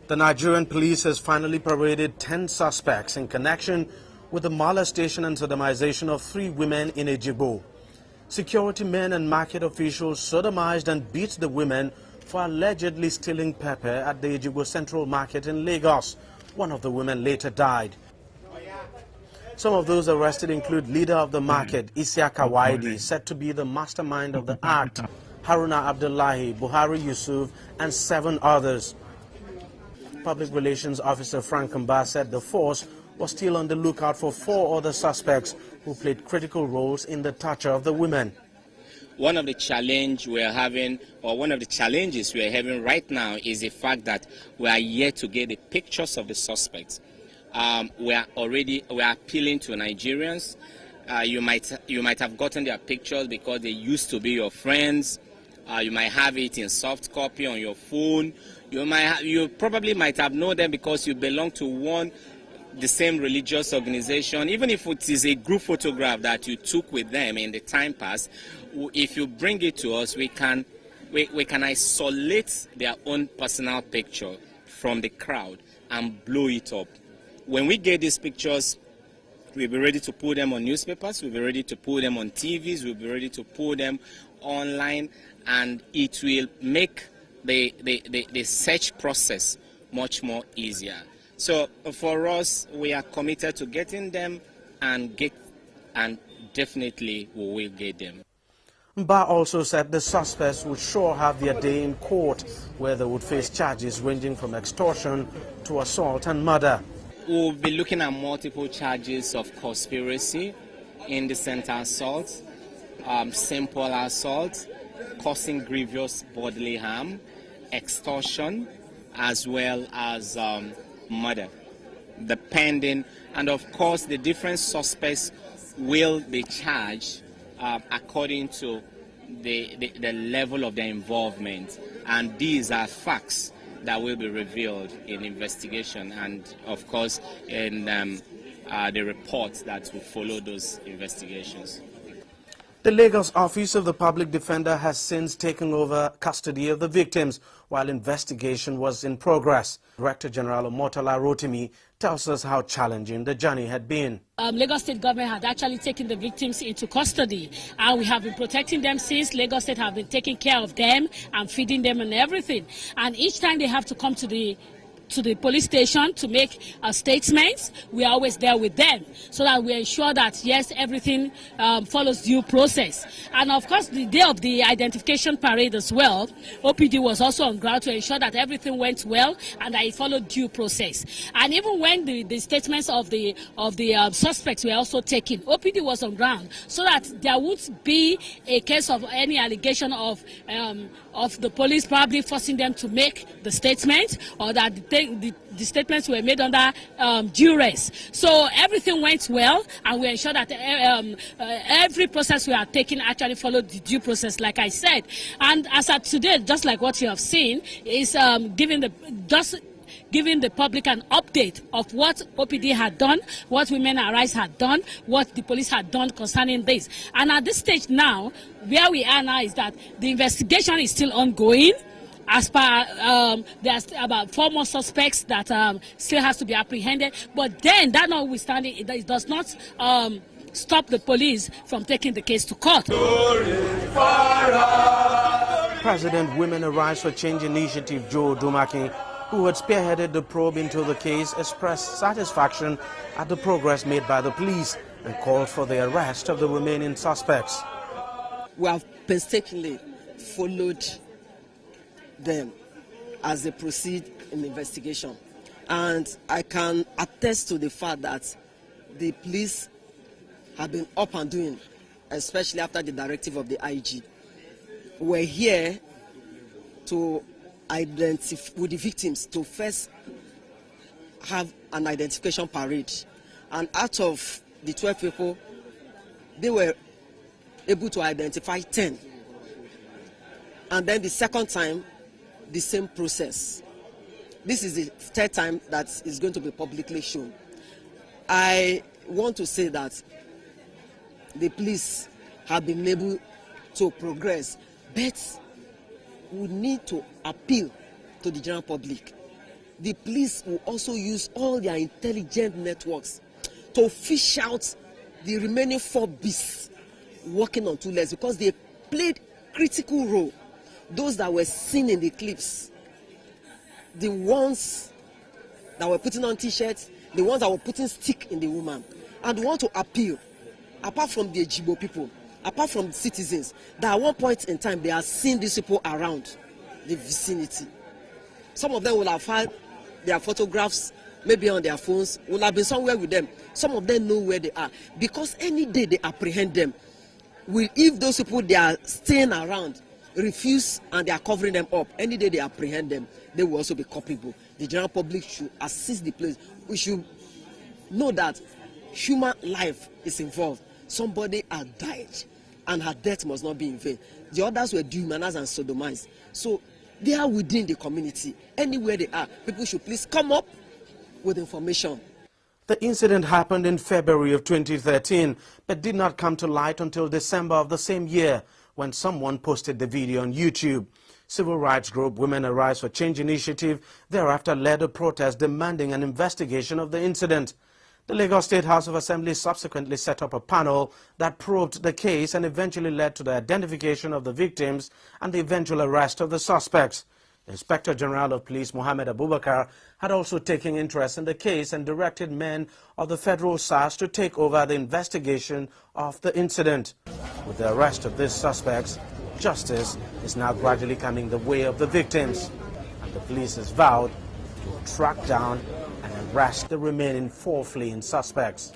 The Nigerian police has finally paraded 10 suspects in connection with the molestation and sodomization of 3 women in Ejigbo. Security men and market officials sodomized and beat the women for allegedly stealing pepper at the Ejigbo Central Market in Lagos. One of the women later died. Some of those arrested include leader of the market, Isiaka Waidi, said to be the mastermind of the act, Haruna Abdullahi, Buhari Yusuf, and 7 others. Public Relations Officer Frank Mba said the force was still on the lookout for 4 other suspects who played critical roles in the torture of the women. One of the challenges we are having right now is the fact that we are yet to get the pictures of the suspects. We are appealing to Nigerians. You might have gotten their pictures because they used to be your friends. You might have it in soft copy on your phone. You probably might have known them because you belong to the same religious organization. Even if it is a group photograph that you took with them in the time past, if you bring it to us, we can isolate their own personal picture from the crowd and blow it up. When we get these pictures, we'll be ready to put them on newspapers, we'll be ready to put them on TVs, we'll be ready to put them online, and it will make the search process much more easier. So for us, we are committed to getting them and definitely we will get them. Mba also said the suspects would sure have their day in court, where they would face charges ranging from extortion to assault and murder. We'll be looking at multiple charges of conspiracy, indecent assault, simple assault, causing grievous bodily harm, extortion, as well as murder, depending, and of course the different suspects will be charged according to the level of their involvement, and these are facts that will be revealed in investigation and of course in the reports that will follow those investigations. The Lagos Office of the Public Defender has since taken over custody of the victims while investigation was in progress. Director General Omotala Rotimi tells us how challenging the journey had been. Lagos State government had actually taken the victims into custody, and we have been protecting them since. Lagos State have been taking care of them and feeding them and everything. And each time they have to come to the police station to make statements, we are always there with them so that we ensure that yes, everything follows due process. And of course, the day of the identification parade as well, OPD was also on ground to ensure that everything went well and that it followed due process. And even when the statements of the suspects were also taken, OPD was on ground so that there would be a case of any allegation of the police probably forcing them to make the statement, or that the statements were made under duress. So everything went well, and we ensure that every process we are taking actually followed the due process, like I said. And as of today, just like what you have seen, is giving the public an update of what OPD had done, what Women Arise had done, what the police had done concerning this. And at this stage now, where we are now is that the investigation is still ongoing. As per, there's about 4 more suspects that still has to be apprehended. But then, that notwithstanding, it does not stop the police from taking the case to court. President Women Arise for Change Initiative Joe Dumaki, who had spearheaded the probe into the case, expressed satisfaction at the progress made by the police and called for the arrest of the remaining suspects. We have painstakingly followed them as they proceed in the investigation, and I can attest to the fact that the police have been up and doing, especially after the directive of the IG. We're here to identify with the victims, to first have an identification parade, and out of the 12 people, they were able to identify 10, and then the second time the same process. This is the 3rd time that is going to be publicly shown. I want to say that the police have been able to progress, but we need to appeal to the general public the police will also use all their intelligent networks to fish out the remaining 4 beasts walking on 2 legs, because they played critical role. Those that were seen in the clips, the ones that were putting on t-shirts, the ones that were putting stick in the woman, and we want to appeal, apart from the Ejigbo people, apart from the citizens, that at one point in time they are seeing these people around the vicinity. Some of them will have had their photographs maybe on their phones, will have been somewhere with them. Some of them know where they are, because any day they apprehend them, if those people they are staying around refuse and they are covering them up, any day they apprehend them, they will also be culpable. The general public should assist the police. We should know that human life is involved. Somebody had died, and her death must not be in vain. The others were dehumanized and sodomized. So they are within the community. Anywhere they are, people should please come up with information. The incident happened in February of 2013, but did not come to light until December of the same year, when someone posted the video on YouTube. Civil rights group Women Arise for Change Initiative thereafter led a protest demanding an investigation of the incident. The Lagos State House of Assembly subsequently set up a panel that probed the case and eventually led to the identification of the victims and the eventual arrest of the suspects. The Inspector General of Police, Mohammed Abubakar, had also taken interest in the case and directed men of the federal SARS to take over the investigation of the incident. With the arrest of these suspects, justice is now gradually coming the way of the victims, and the police has vowed to track down and arrest the remaining 4 fleeing suspects.